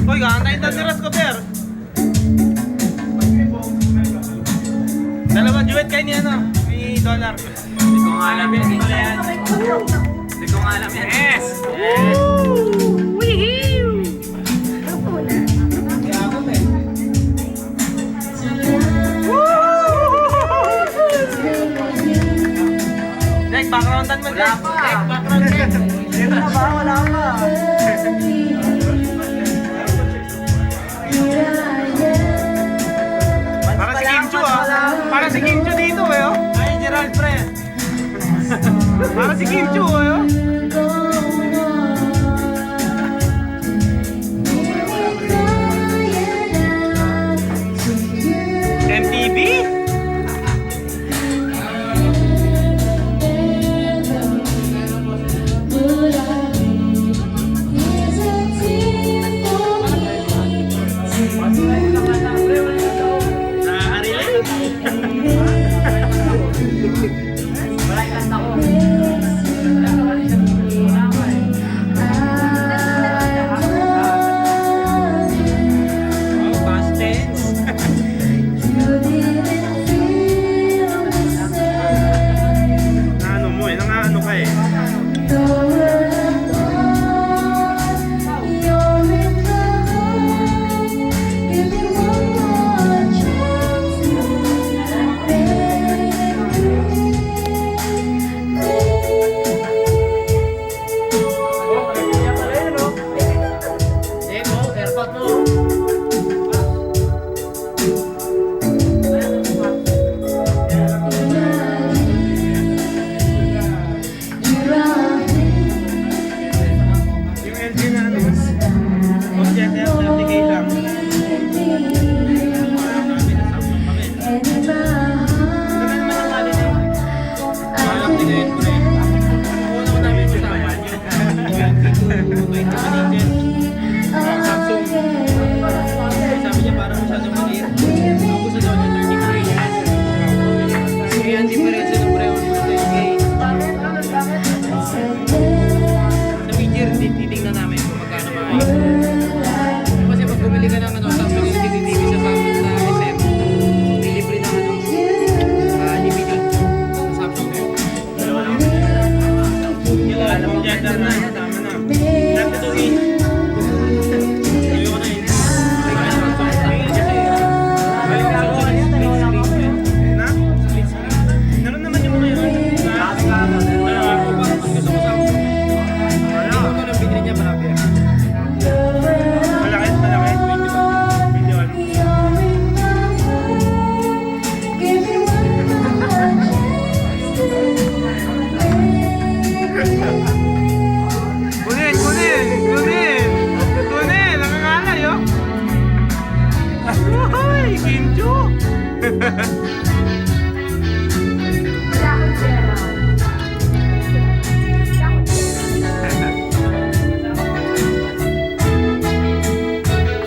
Uy, kakantayin daw ni Rascover. Dalawa duet kayo ni ano, ni Dollar. Hindi ko nga alam yan. Hindi ko nga alam yan. Yes! Yes! Jack, backgroundan mo, Jack. Jack, background, Jack. Hindi na ba? Wala pa. Para si Kim Chu, ah. Para si Kim Chu dito, eh, oh. Ay, Gerald, pre. Para si Kim Chu, eh, oh. MTV?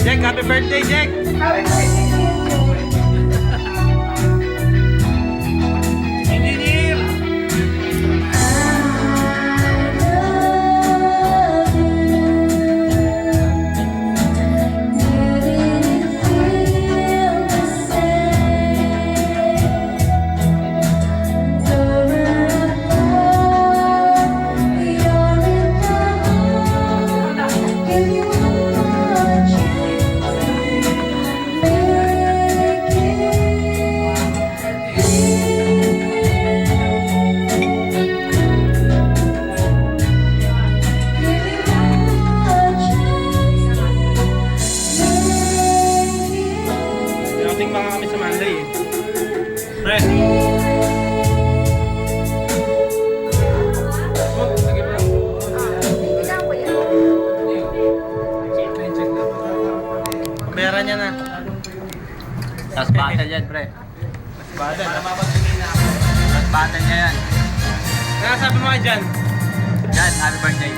Jack, happy birthday, Jack! Engineer! Dating mga kami sa Manday eh. Pre! Pera niya na. Tapos battle yan, pre. Bada. Tapos battle niya yan. Kaya sabi mo kay Jan? Jan, happy birthday.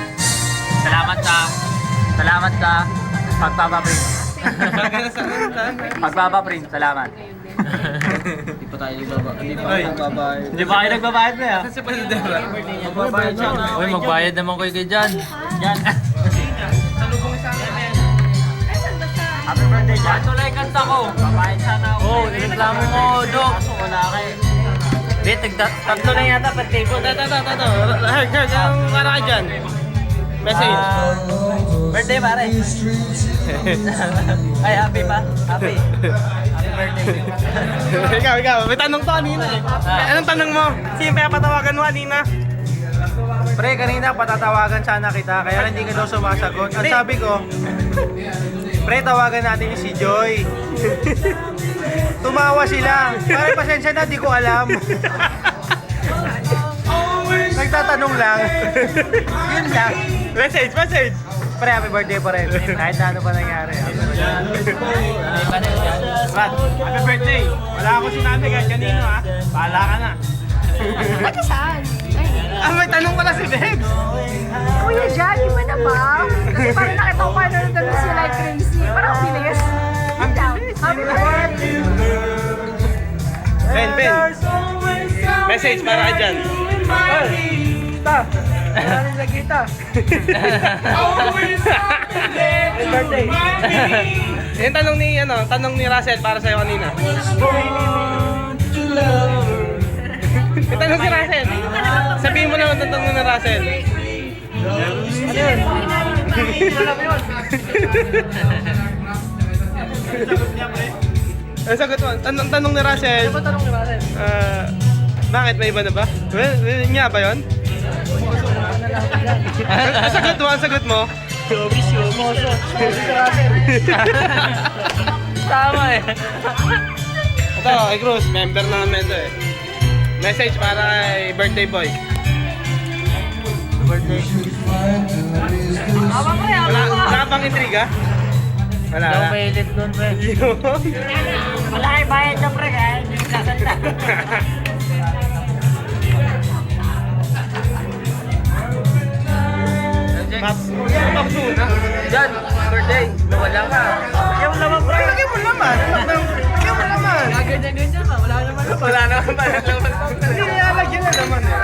Salamat sa pagpapaprint. Pagpapaprint, salamat. Hindi pa tayo nagbabayad. Hindi pa kayo nagbabayad na yan. Kasi si Pasadera. Magbabayad siya. Uy, magbayad naman kayo kay Jan. Jan. Salubong sa akin. Tuloy kanta ko. Babayad sana ako. Oh, reklamo mo, Dok. Kaso wala kayo. Wait, tatlo na yata per table. Herc, anong para ka dyan? Message. Birthday, pare. Ay, happy pa? Happy. Happy birthday. ikaw. May tanong to kanina eh. Anong tanong mo? Sino kaya patawagan mo kanina? Pre, kanina patatawagan sana kita, kaya hindi ka daw sumasagot. Ang sabi ko, pre, tawagan natin si Joy. Tumawa sila. Pare, pasensya na, di ko alam. Nagtatanong lang. Yun lang. Message. Pre, happy birthday pa rin. Kahit na ano pa nangyari. Brad, happy birthday. Wala ako sinabi kahit kanino ha. Bahala ka na. Ba't saan? May tanong pala si Dex. Kuya Jan, iba na ba? Kasi parang nakita ko paano nagdalo si Like Crazy. Parang bilis. Ang bilis. Happy birthday. Ben. Message para ka dyan. Happy birthday. Yung tanong ni Russell para sa'yo kanina. Yung tanong si Russell. Sabihin mo naman ang tanong ni Russell. Ano yun? Ang sagot mo, tanong ni Russell. Ano ba tanong ni Russell? Bakit? May iba na ba? Well, niya ba yun? Ang sagot mo? Tama eh. Ito, kay Cruz, member namin ito eh. Message para kay birthday boy. Wala pang intriga? Wala. Mainit doon, pre. Wala kayo bayad na, pre. Kaya hindi sasalita. Paps muna. Jan, birthday. Wala ka. Lagyan mo naman, pre. Lagyan mo naman. Ganyan-ganyan ka. Wala naman. Wala naman pala. Hindi nilalagyan na naman eh.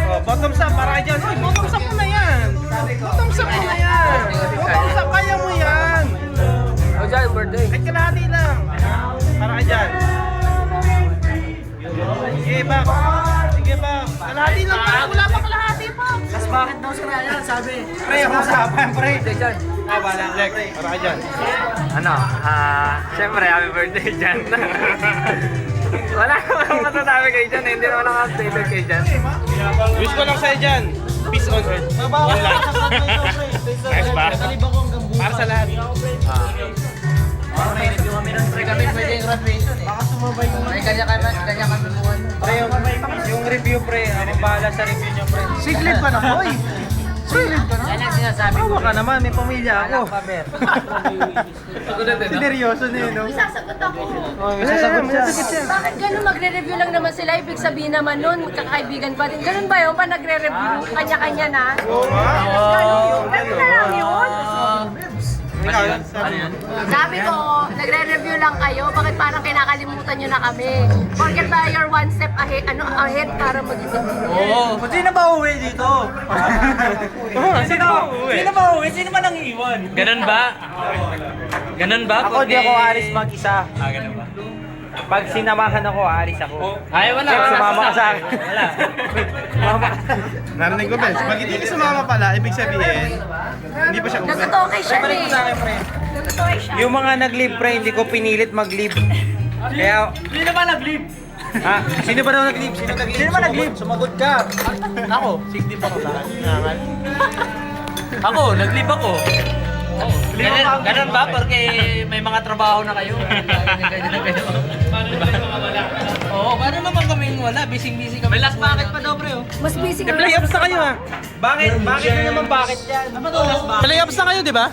Oh, bottoms up para ka dyan. Uy, bottoms up mo na yan. Bottoms up mo na yan. Bottoms up, kaya mo yan. O, Jan, birthday. Kahit kalahati lang. Para ka dyan. Sige, Bak. Kalahati lang pa. Wala pa kalahati pa. Mas bakit daw si Ryan? Sabi. Pre, ako usapan, pre. Jan. Bala. Lex, para ka dyan. Ano? Siyempre, happy birthday dyan. Wala naman masasabi kay Jan. Hindi naman ako updated kay Jan. Wish ko lang sa'yo dyan. Peace on earth. One life. Nice ba? Para sa lahat. May-review kami ng pre kami. Pwede yung graduation eh. Baka sumabay mo. May kanya kami buwan. Pre, yung review, pre. Ako bahala sa review nyo, pre. Siglid pa na, boy. Siglid ka na. Yan ang sinasabi ko. Tawa ka naman, may pamilya ako. Paber. Sineryoso na yun, no? Sasagot ako. Oh, may sasagot siya. Bakit ganun magre-review lang naman sila? Ibig sabihin naman nun, magkakaibigan pa rin. Ganun ba yun? Pa nagre-review kanya-kanya na? Oo nga. Ganun na lang yun? Ikaw, Sabi ko, nagre-review lang kayo. Bakit parang kinakalimutan nyo na kami? Forget ba you're one step ahead, ahead para mag-isip? Oo. Ba't sino ba uwi dito? Sino ba uwi? Sino ba nang iiwan? Ganun ba? Ganun ba? Ako, di ako alis mag-isa. Ganun ba? Pag sinamahan ako, alis ako. Ay, wala. Sumama ka sa akin. Wala. narinig ko, Bes. Pag hindi ka sumama pala, ibig sabihin, hindi pa siya uwi. Nagtotokay siya eh. Nagtotokay siya. Yung mga nag-leave, pre, hindi ko pinilit mag-leave. Kaya, Sino ba nag-leave? ha? Sino ba daw nag-leave? Sino ba nag-leave? Sumagot ka. Ako. Sigdi pa ko sa akin. Ako, nag-leave ako. Ganun ba? Porque may mga trabaho na kayo. Oo, paano naman kaming wala? Busy-busy kami. May last bucket pa daw, pre. Mas busy nga. Playoffs na kayo ha? Bakit? Bakit na naman bakit yan? Playoffs na kayo, di ba?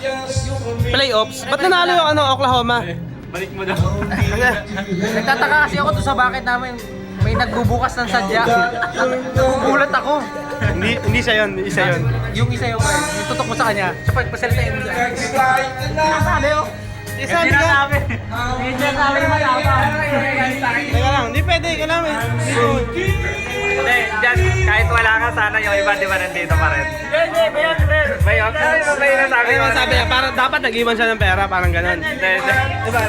Playoffs? Ba't nanalo yung Oklahoma? Nagtataka kasi ako to sa bakit namin. May nagbubukas ng sadya. Nagugulat ako. Hindi siya yun, isa yun. Yung isa yung tutok mo sa kanya. Sa pagpasalitain mo dyan. Sabi ko, Isa, hindi ka. Hindi na sabi matapang. Teka lang, hindi Hindi pwede, kailangan dito. Hindi, dyan, kahit wala ka, sana yung iba, di ba, nandito pa rin. Bayon? Ano yung bayon na sabi Ano mo? yung sabi niya, parang dapat nag-iwan siya ng pera, parang ganun. Hindi, hindi. Diba?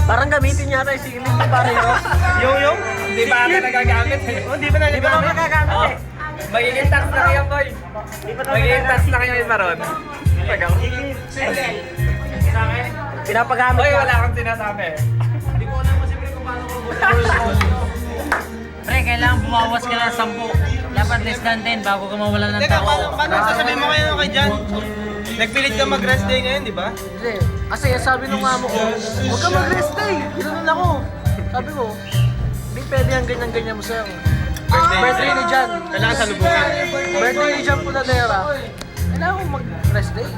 Parang gamitin niya tayo siling mo pare no? Yung? Hindi pa ata nagagamit eh. Oh, di ba Di ba nagagamit? nagagamit eh? Magiging tax na kayo, boy. Magiging tax na kayo iba ron. Pag ako. Pinapagamit Boy, ka. wala akong sinasabi. Pre, kailangan bumawas ka ng 10. Dapat less than 10 bago ka mawala ng Teka, tao. paano sasabihin mo kayo kay Jan? Nagpilit ka mag-rest day ngayon, di ba? Hindi. Kasi sabi nung amo ko, huwag ka mag-rest day. Ganoon ako. Sabi ko, hindi pwede ang ganyan-ganyan mo sa'yo. Birthday ni Jan. Kailangan salubungin. Birthday ni Jan Puladera. Kailangan ko mag-rest day.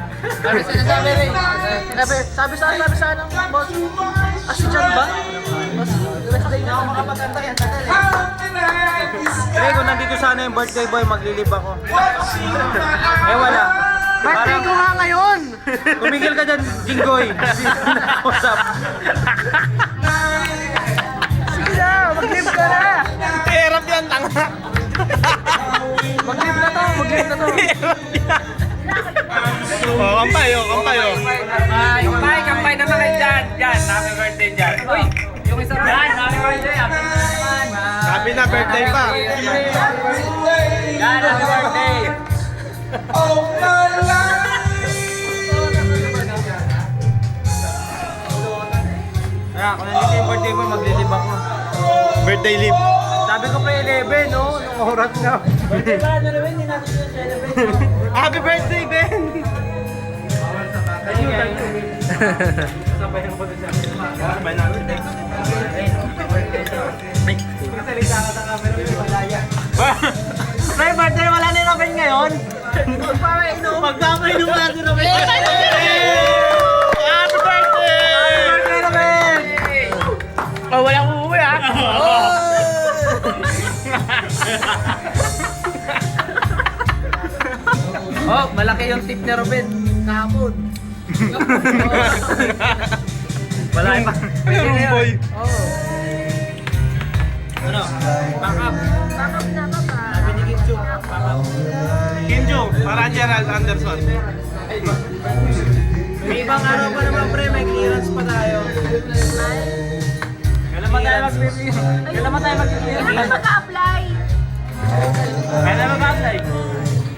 Sabi rin. Sabi sa ng boss, si Jan ba? Mas rest day na ako makapatanda yan. Pre, kung nandito sana yung birthday boy, maglilib ako. Eh wala. Birthday ko nga ngayon! Tumigil ka dyan, Jinggoy. Hindi na nakausap. Sige na, mag-live ka na! Hirap yan, tanga. Mag-live na to, mag-live na to. Oh, kampay, oh, kampay, oh. Kampay naman kay Jan. Jan, happy birthday, Jan. Uy, yung isa rin. Happy birthday, happy birthday. Sabi na, birthday pa. Jan, happy birthday. Kaya, kung nandito yung birthday boy, maglilib ako. Birthday leave. Sabi ko pa 11, no? Nung oras na. Happy birthday, Ben! Sabay natin. Pre, birthday wala ni Robin ngayon. Magpapainom natin na Ben! Happy birthday! Birthday Robin! Oh, walang uuwi ah. Oh, malaki yung tip ni Robin. Kahapon. Wala pa. Ano, boy? Oh. Ano? Backup. Backup na ba ba? Sabi ni Kim Chu, backup. Kim Jo, para Gerald Anderson. May ibang araw pa naman pre, may clearance pa tayo. Kailan ba tayo mag-clearance? Kailan ba tayo Hindi mag-clearance? maka-apply. Kailan mag-apply?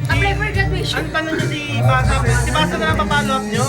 Apply for graduation. Ano pa nun si Basa? Si Basa na lang pa-follow up nyo.